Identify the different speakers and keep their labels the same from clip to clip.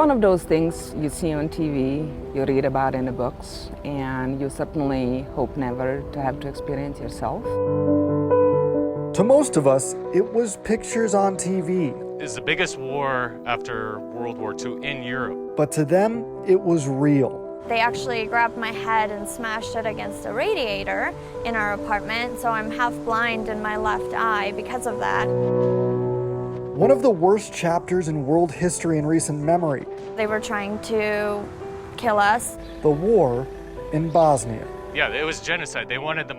Speaker 1: one of those things you see on TV, you read about in the books, and you certainly hope never to have to experience yourself.
Speaker 2: To most of us, it was pictures on TV.
Speaker 3: It's the biggest war after World War II in Europe.
Speaker 2: But to them, it was real.
Speaker 4: They actually grabbed my head and smashed it against a radiator in our apartment, so I'm half blind in my left eye because of that.
Speaker 2: One of the worst chapters in world history in recent memory.
Speaker 4: They were trying to kill us.
Speaker 2: The war in Bosnia.
Speaker 3: Yeah, it was genocide. They wanted the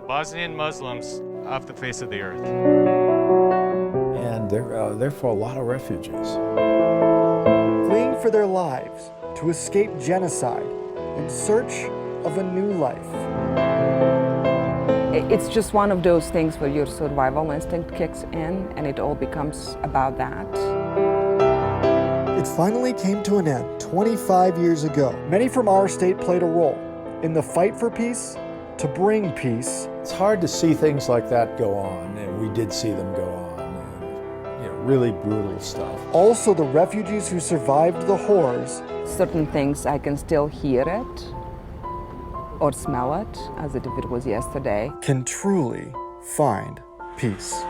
Speaker 3: Bosnian Muslims off the face of the earth.
Speaker 5: And therefore a lot of refugees.
Speaker 2: Fleeing for their lives to escape genocide in search of a new life.
Speaker 1: It's just one of those things where your survival instinct kicks in and it all becomes about that.
Speaker 2: It finally came to an end 25 years ago. Many from our state played a role in the fight for peace, to bring peace.
Speaker 5: It's hard to see things like that go on, and we did see them go on. And, really brutal stuff.
Speaker 2: Also the refugees who survived the horrors.
Speaker 1: Certain things I can still hear it or smell it as if it was yesterday.
Speaker 2: Can truly find peace.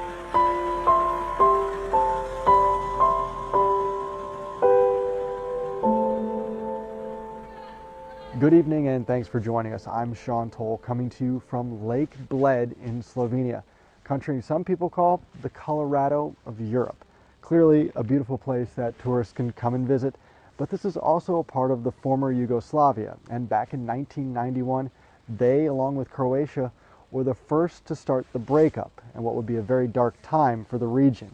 Speaker 2: Good evening and thanks for joining us. I'm Sean Toll, coming to you from Lake Bled in Slovenia, country some people call the Colorado of Europe. Clearly a beautiful place that tourists can come and visit, but this is also a part of the former Yugoslavia, and back in 1991, they, along with Croatia, were the first to start the breakup and what would be a very dark time for the region.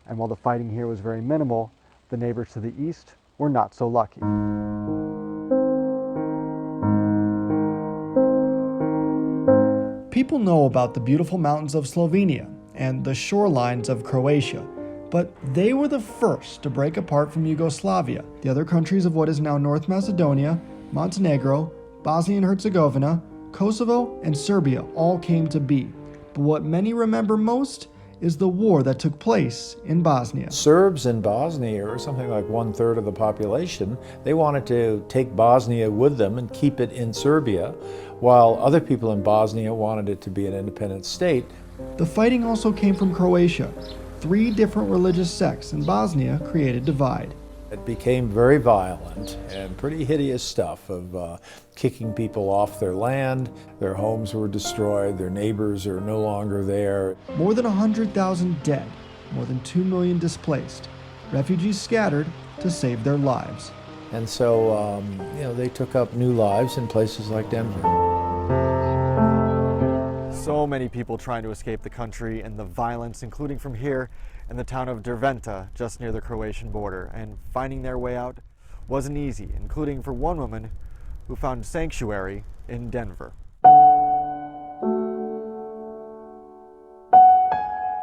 Speaker 2: And while the fighting here was very minimal, the neighbors to the east were not so lucky. People know about the beautiful mountains of Slovenia and the shorelines of Croatia, but they were the first to break apart from Yugoslavia. The other countries of what is now North Macedonia, Montenegro, Bosnia and Herzegovina, Kosovo, and Serbia all came to be. But what many remember most is the war that took place in Bosnia.
Speaker 5: Serbs in Bosnia are something like 1/3 of the population. They wanted to take Bosnia with them and keep it in Serbia, while other people in Bosnia wanted it to be an independent state.
Speaker 2: The fighting also came from Croatia. 3 different religious sects in Bosnia created divide.
Speaker 5: It became very violent and pretty hideous stuff of kicking people off their land. Their homes were destroyed, their neighbors are no longer there.
Speaker 2: More than 100,000 dead, more than 2 million displaced, refugees scattered to save their lives.
Speaker 5: And so, they took up new lives in places like Denver.
Speaker 2: So many people trying to escape the country and the violence, including from here in the town of Derventa, just near the Croatian border. And finding their way out wasn't easy, including for one woman who found sanctuary in Denver.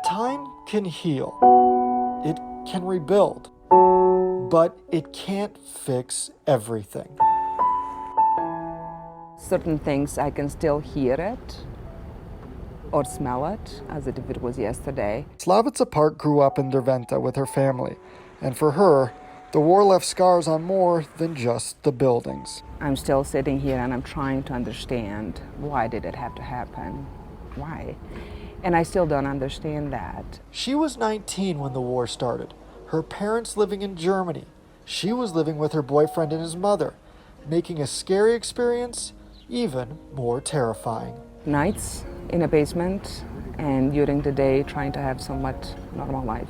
Speaker 2: Time can heal. It can rebuild. But it can't fix everything.
Speaker 1: Certain things I can still hear it or smell it as if it was yesterday.
Speaker 2: Slavica Park grew up in Derventa with her family, and for her, the war left scars on more than just the buildings.
Speaker 1: I'm still sitting here and I'm trying to understand, why did it have to happen? Why? And I still don't understand that.
Speaker 2: She was 19 when the war started. Her parents living in Germany. She was living with her boyfriend and his mother, making a scary experience even more terrifying.
Speaker 1: Nights in a basement and during the day trying to have somewhat normal life,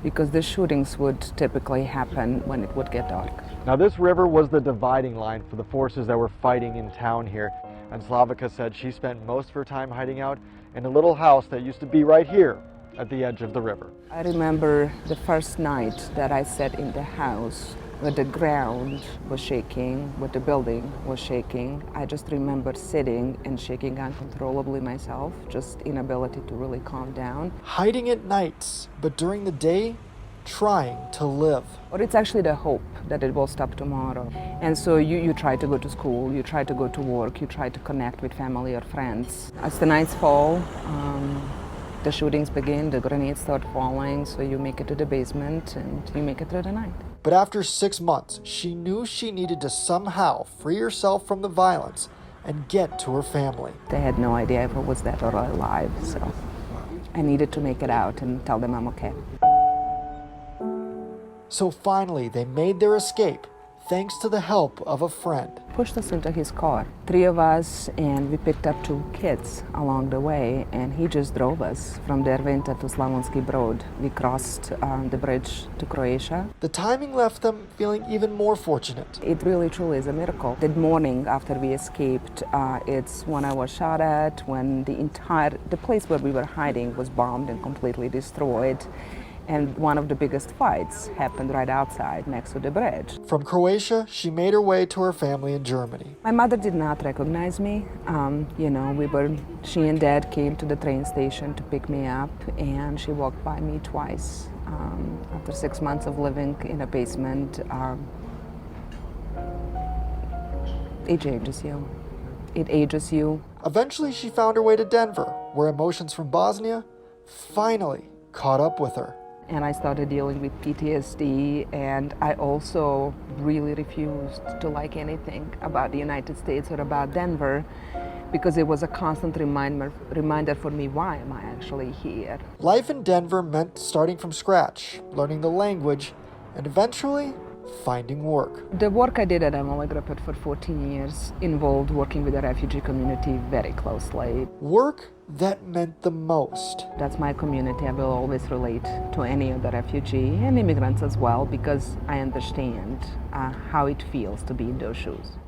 Speaker 1: because the shootings would typically happen when it would get dark.
Speaker 2: Now this river was the dividing line for the forces that were fighting in town here, and Slavica said she spent most of her time hiding out in a little house that used to be right here at the edge of the river.
Speaker 1: I remember the first night that I sat in the house where the ground was shaking, where the building was shaking. I just remember sitting and shaking uncontrollably myself, just inability to really calm down.
Speaker 2: Hiding at nights, but during the day, trying to live.
Speaker 1: Or it's actually the hope that it will stop tomorrow. And so you try to go to school, you try to go to work, you try to connect with family or friends. As the nights fall, The shootings begin, the grenades start falling, so you make it to the basement and you make it through the night.
Speaker 2: But after 6 months, she knew she needed to somehow free herself from the violence and get to her family.
Speaker 1: They had no idea if I was dead or alive, so I needed to make it out and tell them I'm okay.
Speaker 2: So finally, they made their escape, thanks to the help of a friend.
Speaker 1: Pushed us into his car, 3 of us, and we picked up 2 kids along the way, and he just drove us from Derventa to Slavonski Brod. We crossed the bridge to Croatia.
Speaker 2: The timing left them feeling even more fortunate.
Speaker 1: It really truly is a miracle. That morning after we escaped, it's when I was shot at, when the place where we were hiding was bombed and completely destroyed. And one of the biggest fights happened right outside next to the bridge.
Speaker 2: From Croatia, she made her way to her family in Germany.
Speaker 1: My mother did not recognize me. She and Dad came to the train station to pick me up, and she walked by me twice. After 6 months of living in a basement, it changes you. It ages you.
Speaker 2: Eventually, she found her way to Denver, where emotions from Bosnia finally caught up with her.
Speaker 1: And I started dealing with PTSD, and I also really refused to like anything about the United States or about Denver, because it was a constant reminder for me, why am I actually here?
Speaker 2: Life in Denver meant starting from scratch, learning the language, and eventually finding work.
Speaker 1: The work I did at MOSTAR Group for 14 years involved working with the refugee community very closely.
Speaker 2: Work that meant the most.
Speaker 1: That's my community. I will always relate to any of the refugee and immigrants as well, because I understand how it feels to be in those shoes.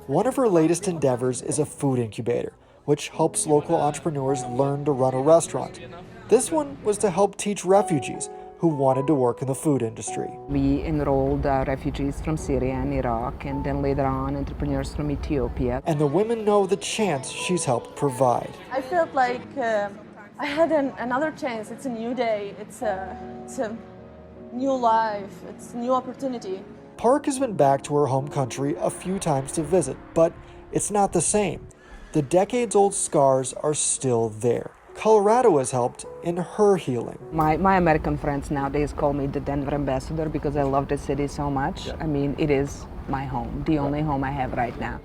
Speaker 2: One of her latest endeavors is a food incubator, which helps local entrepreneurs learn to run a restaurant. This one was to help teach refugees who wanted to work in the food industry.
Speaker 1: We enrolled refugees from Syria and Iraq, and then later on entrepreneurs from Ethiopia.
Speaker 2: And the women know the chance she's helped provide.
Speaker 6: I felt like I had another chance. It's a new day. It's a new life. It's a new opportunity.
Speaker 2: Park has been back to her home country a few times to visit, but it's not the same. The decades-old scars are still there. Colorado has helped in her healing.
Speaker 1: My American friends nowadays call me the Denver ambassador because I love the city so much. I mean, it is my home, the only home I have right now.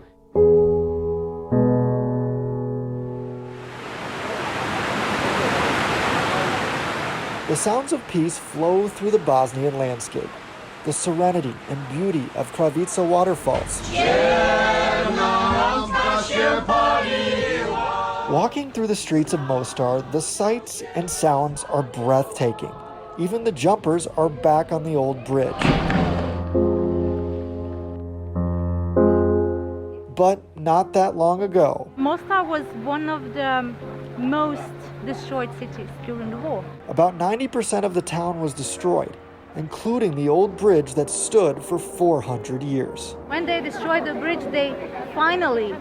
Speaker 2: The sounds of peace flow through the Bosnian landscape. The serenity and beauty of Kravica waterfalls. Walking through the streets of Mostar, the sights and sounds are breathtaking. Even the jumpers are back on the old bridge. But not that long ago.
Speaker 7: Mostar was one of the most destroyed cities during the war.
Speaker 2: About 90% of the town was destroyed, including the old bridge that stood for 400 years.
Speaker 7: When they destroyed the bridge, they finally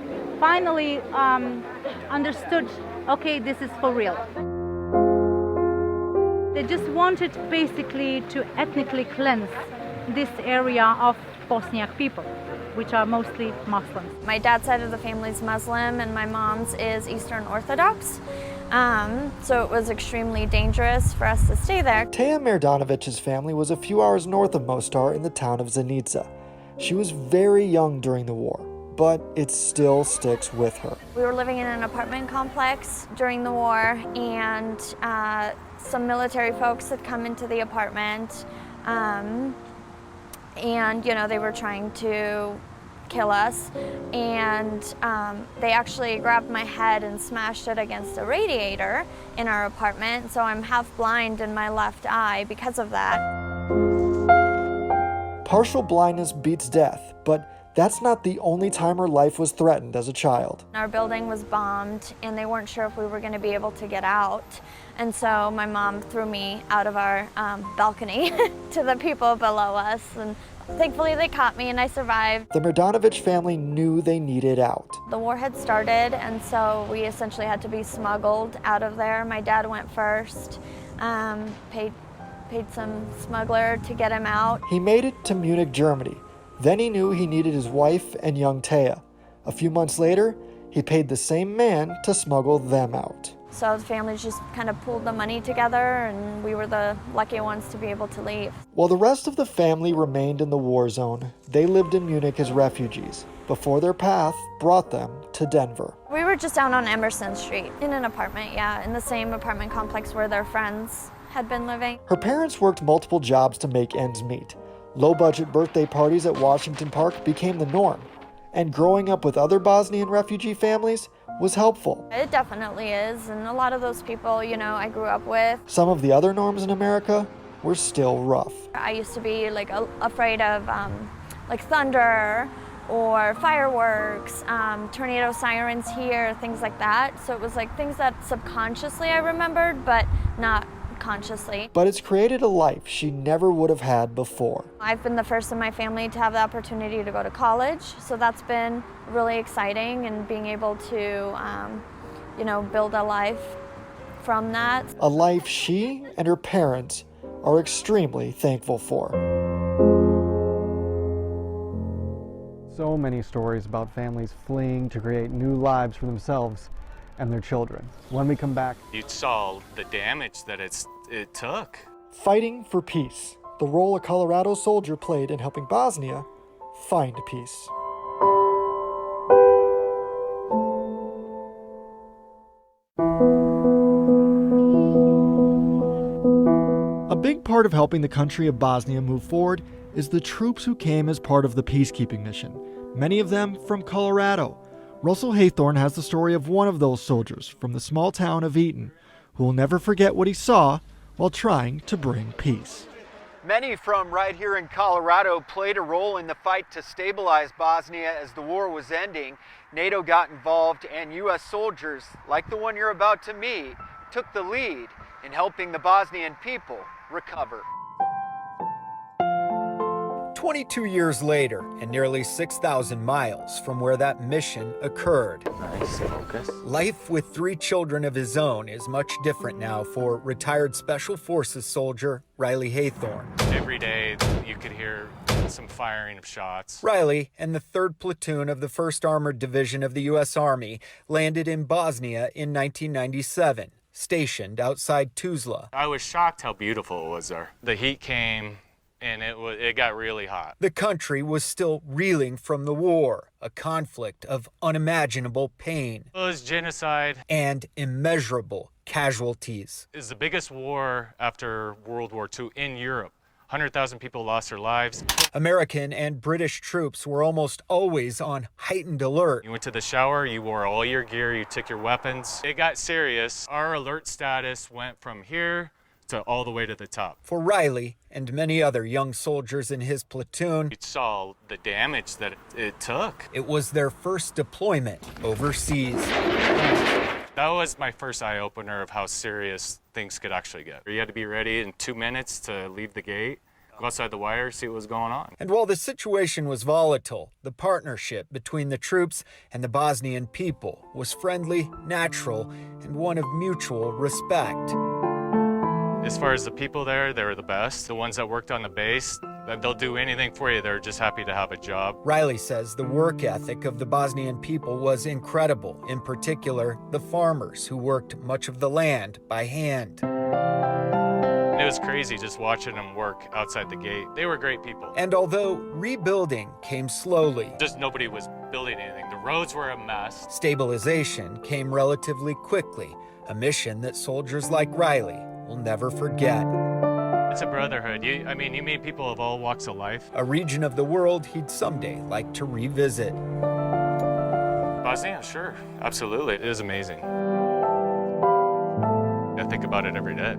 Speaker 7: understood, okay, this is for real. They just wanted basically to ethnically cleanse this area of Bosniak people, which are mostly Muslims.
Speaker 4: My dad's side of the family is Muslim and my mom's is Eastern Orthodox. So it was extremely dangerous for us to stay there.
Speaker 2: Teja Merdanovic's family was a few hours north of Mostar in the town of Zenica. She was very young during the war, but it still sticks with her.
Speaker 4: We were living in an apartment complex during the war, and some military folks had come into the apartment, and they were trying to kill us, and they actually grabbed my head and smashed it against a radiator in our apartment, so I'm half blind in my left eye because of that.
Speaker 2: Partial blindness beats death, but that's not the only time her life was threatened as a child.
Speaker 4: Our building was bombed, and they weren't sure if we were going to be able to get out, and so my mom threw me out of our balcony to the people below us, and thankfully they caught me and I survived.
Speaker 2: The Merdanovic family knew they needed out.
Speaker 4: The war had started, and so we essentially had to be smuggled out of there. My dad went first, paid some smuggler to get him out.
Speaker 2: He made it to Munich, Germany. Then he knew he needed his wife and young Teja. A few months later, he paid the same man to smuggle them out.
Speaker 4: So the families just kind of pooled the money together, and we were the lucky ones to be able to leave.
Speaker 8: While the rest of the family remained in the war zone, they lived in Munich as refugees before their path brought them to Denver.
Speaker 4: We were just down on Emerson Street in an apartment, in the same apartment complex where their friends had been living.
Speaker 8: Her parents worked multiple jobs to make ends meet. Low-budget birthday parties at Washington Park became the norm, and growing up with other Bosnian refugee families was helpful.
Speaker 4: It definitely is, and a lot of those people, I grew up with.
Speaker 8: Some of the other norms in America were still rough.
Speaker 4: I used to be afraid of thunder or fireworks, tornado sirens here, things like that. So it was things that subconsciously I remembered, but not consciously.
Speaker 8: But it's created a life she never would have had before.
Speaker 4: I've been the first in my family to have the opportunity to go to college, so that's been really exciting, and being able to, build a life from that.
Speaker 8: A life she and her parents are extremely thankful for.
Speaker 2: So many stories about families fleeing to create new lives for themselves and their children. When we come back,
Speaker 3: You saw the damage that it took.
Speaker 8: Fighting for peace, the role a Colorado soldier played in helping Bosnia find peace. A big part of helping the country of Bosnia move forward is the troops who came as part of the peacekeeping mission, many of them from Colorado. Russell HAYTHORN has the story of one of those soldiers from the small town of Eaton, who will never forget what he saw while trying to bring peace.
Speaker 9: Many from right here in Colorado played a role in the fight to stabilize Bosnia as the war was ending. NATO got involved, and U.S. soldiers, like the one you're about to meet, took the lead in helping the Bosnian people recover. 22 years later, and nearly 6,000 miles from where that mission occurred.
Speaker 3: Nice focus.
Speaker 9: Life with 3 children of his own is much different now for retired Special Forces soldier Riley HAYTHORN.
Speaker 3: Every day you could hear some firing of shots.
Speaker 9: Riley and the 3rd Platoon of the 1st Armored Division of the U.S. Army landed in Bosnia in 1997, stationed outside Tuzla.
Speaker 3: I was shocked how beautiful it was there. The heat came, and it got really hot.
Speaker 9: The country was still reeling from the war, a conflict of unimaginable pain.
Speaker 3: It was genocide.
Speaker 9: And immeasurable casualties.
Speaker 3: It was the biggest war after World War II in Europe. 100,000 people lost their lives.
Speaker 9: American and British troops were almost always on heightened alert.
Speaker 3: You went to the shower, you wore all your gear, you took your weapons. It got serious. Our alert status went from here to all the way to the top.
Speaker 9: For Riley and many other young soldiers in his platoon,
Speaker 3: You saw the damage that it took.
Speaker 9: it was their first deployment overseas.
Speaker 3: That was my first eye-opener of how serious things could actually get. You had to be ready in 2 minutes to leave the gate, go outside the wire, see what was going on.
Speaker 9: And while the situation was volatile, the partnership between the troops and the Bosnian people was friendly, natural, and one of mutual respect.
Speaker 3: As far as the people there, they were the best. The ones that worked on the base, they'll do anything for you. They're just happy to have a job.
Speaker 9: Riley says the work ethic of the Bosnian people was incredible, in particular the farmers who worked much of the land by hand.
Speaker 3: And it was crazy just watching them work outside the gate. They were great people.
Speaker 9: And although rebuilding came slowly,
Speaker 3: Just nobody was building anything. The roads were a mess.
Speaker 9: stabilization came relatively quickly, a mission that soldiers like Riley will never forget.
Speaker 3: It's a brotherhood. You meet people of all walks of life.
Speaker 9: A region of the world he'd someday like to revisit.
Speaker 3: Bosnia, sure, absolutely. It is amazing. I think about it every day.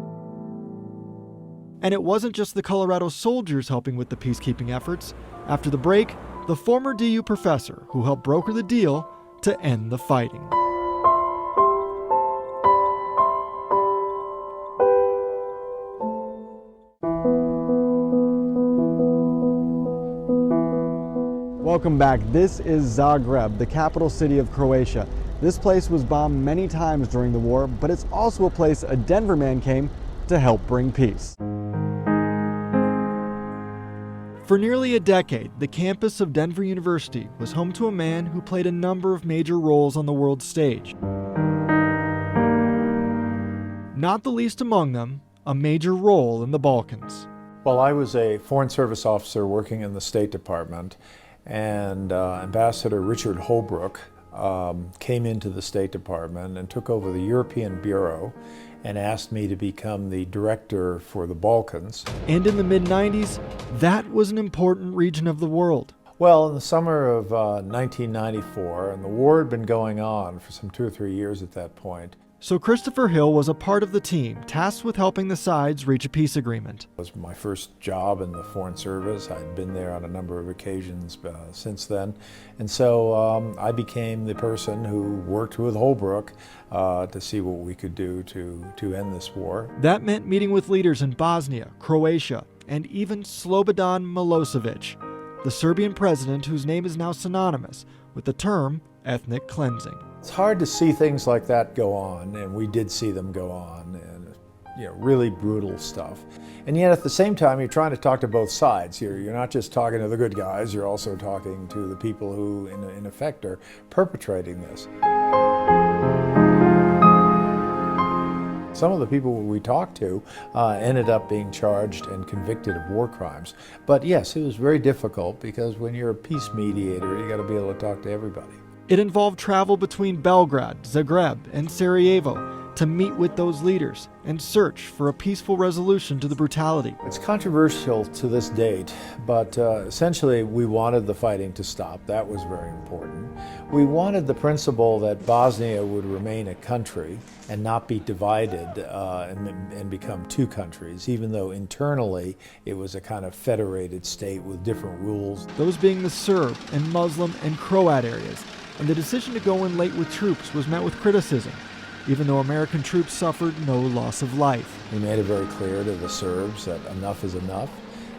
Speaker 8: And it wasn't just the Colorado soldiers helping with the peacekeeping efforts. After the break, the former DU professor who helped broker the deal to end the fighting.
Speaker 2: welcome back. This is Zagreb, the capital city of Croatia. This place was bombed many times during the war, but it's also a place a Denver man came to help bring peace. For nearly a decade, the campus of Denver University was home to a man who played a number of major roles on the world stage.
Speaker 8: not the least among them, a major role in the Balkans.
Speaker 5: Well, I was a Foreign Service officer working in the State Department, and Ambassador Richard Holbrooke came into the State Department and took over the European Bureau and asked me to become the director for the Balkans.
Speaker 8: And in the mid-90s, that was an important region of the world.
Speaker 5: Well, in the summer of 1994, and the war had been going on for some 2 or 3 years at that point.
Speaker 8: So Christopher Hill was a part of the team tasked with helping the sides reach a peace agreement.
Speaker 5: It was my first job in the Foreign Service. I'd been there on a number of occasions since then. And so I became the person who worked with Holbrooke to see what we could do to end this war.
Speaker 8: That meant meeting with leaders in Bosnia, Croatia, and even Slobodan Milosevic, the Serbian president whose name is now synonymous with the term ethnic cleansing.
Speaker 5: It's hard to see things like that go on, and we did see them go on, and really brutal stuff. And yet at the same time, you're trying to talk to both sides. You're not just talking to the good guys, you're also talking to the people who, in effect, are perpetrating this. Some of the people we talked to ended up being charged and convicted of war crimes. But yes, it was very difficult because when you're a peace mediator, you got to be able to talk to everybody.
Speaker 8: It involved travel between Belgrade, Zagreb, and Sarajevo to meet with those leaders and search for a peaceful resolution to the brutality.
Speaker 5: It's controversial to this date, but essentially we wanted the fighting to stop. That was very important. We wanted the principle that Bosnia would remain a country and not be divided and become 2 countries, even though internally it was a kind of federated state with different rules.
Speaker 8: Those being the Serb and Muslim and Croat areas. And the decision to go in late with troops was met with criticism, even though American troops suffered no loss of life.
Speaker 5: We made it very clear to the Serbs that enough is enough.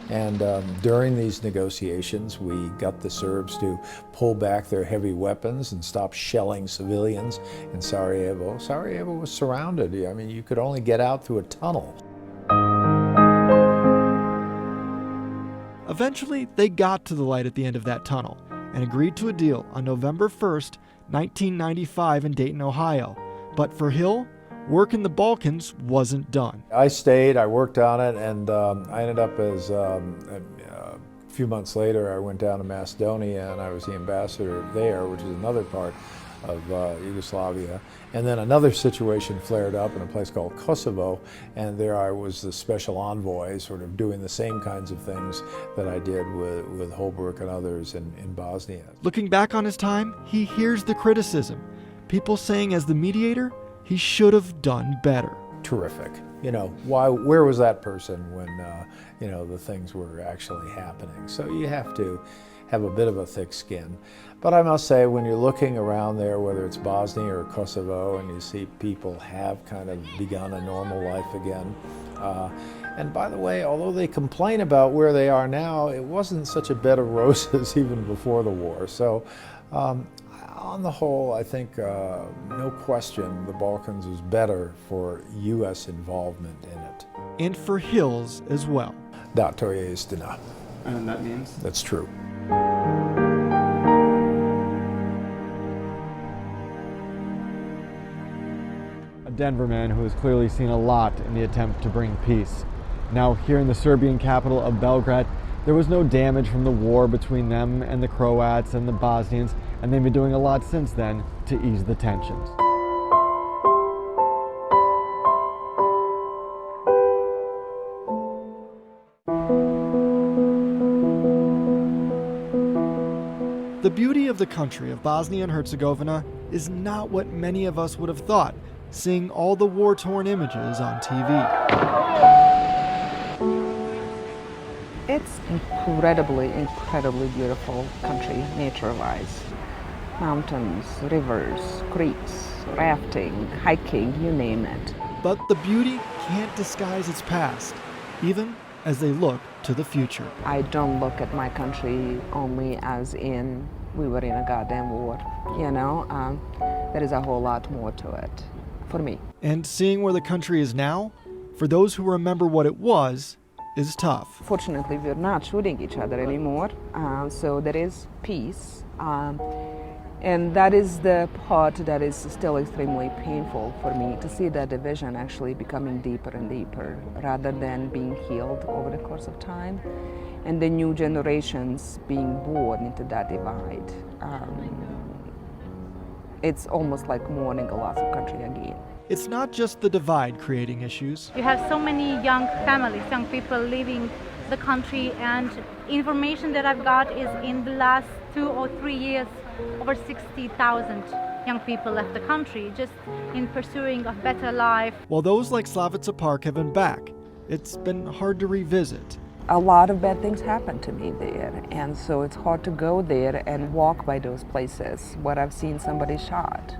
Speaker 5: And during these negotiations, we got the Serbs to pull back their heavy weapons and stop shelling civilians in Sarajevo. Sarajevo was surrounded. I mean, you could only get out through a tunnel.
Speaker 8: Eventually, they got to the light at the end of that tunnel and agreed to a deal on November 1st, 1995 in Dayton, Ohio. But for Hill, work in the Balkans wasn't done.
Speaker 5: I stayed, I worked on it, and I ended up as, a few months later, I went down to Macedonia and I was the ambassador there, which is another part of Yugoslavia. And then another situation flared up in a place called Kosovo, and there I was the special envoy, sort of doing the same kinds of things that I did with Holbrooke and others in Bosnia.
Speaker 8: Looking back on his time, he hears the criticism. People saying as the mediator, he should have done better.
Speaker 5: Terrific. Where was that person when, the things were actually happening? So you have to have a bit of a thick skin. But I must say, when you're looking around there, whether it's Bosnia or Kosovo, and you see people have kind of begun a normal life again, and by the way, although they complain about where they are now, it wasn't such a bed of roses even before the war. So on the whole, I think no question the Balkans was better for U.S. involvement in it.
Speaker 8: And for Hills as well.
Speaker 5: Da, to je istina.
Speaker 2: And that means?
Speaker 5: That's true.
Speaker 2: A Denver man who has clearly seen a lot in the attempt to bring peace. Now, here in the Serbian capital of Belgrade, there was no damage from the war between them and the Croats and the Bosnians, and they've been doing a lot since then to ease the tensions.
Speaker 8: The beauty of the country of Bosnia and Herzegovina is not what many of us would have thought, seeing all the war-torn images on TV.
Speaker 1: It's incredibly beautiful country, nature-wise. Mountains, rivers, creeks, rafting, hiking, you name it.
Speaker 8: But the beauty can't disguise its past, even as they look to the future.
Speaker 1: I don't look at my country only as in we were in a goddamn war, there is a whole lot more to it, for me.
Speaker 8: And seeing where the country is now, for those who remember what it was, is tough.
Speaker 1: Fortunately, we're not shooting each other anymore, so there is peace. And that is the part that is still extremely painful for me, to see that division actually becoming deeper and deeper rather than being healed over the course of time, and the new generations being born into that divide. It's almost like mourning a loss of country again.
Speaker 8: It's not just the divide creating issues.
Speaker 7: You have so many young families, young people leaving the country, and information that I've got is in the last 2 or 3 years, over 60,000 young people left the country just in pursuing a better life.
Speaker 8: While those like Slavica Park have been back, it's been hard to revisit.
Speaker 1: A lot of bad things happened to me there, and so it's hard to go there and walk by those places. What I've seen somebody shot,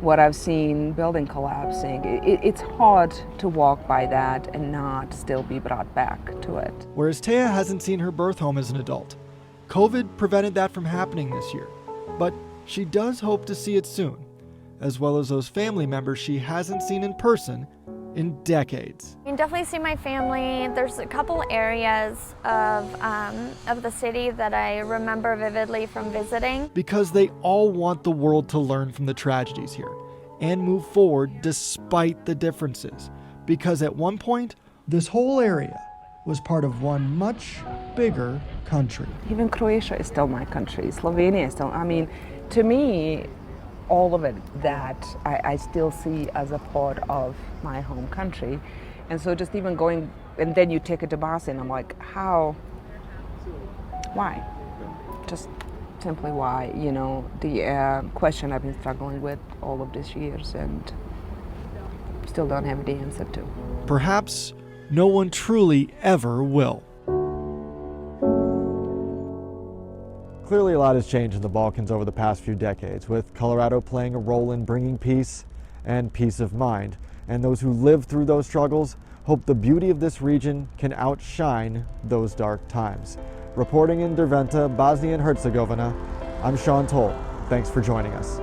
Speaker 1: what I've seen building collapsing, it's hard to walk by that and not still be brought back to it.
Speaker 8: Whereas Taya hasn't seen her birth home as an adult. COVID prevented that from happening this year, but she does hope to see it soon, as well as those family members she hasn't seen in person in decades.
Speaker 4: You can definitely see my family. There's a couple areas of the city that I remember vividly from visiting.
Speaker 8: Because they all want the world to learn from the tragedies here and move forward despite the differences. Because at one point, this whole area was part of one much bigger country.
Speaker 1: Even Croatia is still my country. Slovenia is still, I mean, to me, all of it that I still see as a part of my home country. And so just even going, and then you take it to Bosnia, and I'm like, how? Why? Just simply why, you know, the question I've been struggling with all of these years and still don't have the answer to.
Speaker 8: Perhaps no one truly ever will.
Speaker 2: Clearly a lot has changed in the Balkans over the past few decades, with Colorado playing a role in bringing peace and peace of mind. And those who live through those struggles hope the beauty of this region can outshine those dark times. Reporting in Derventa, Bosnia and Herzegovina, I'm Sean TOWLE. Thanks for joining us.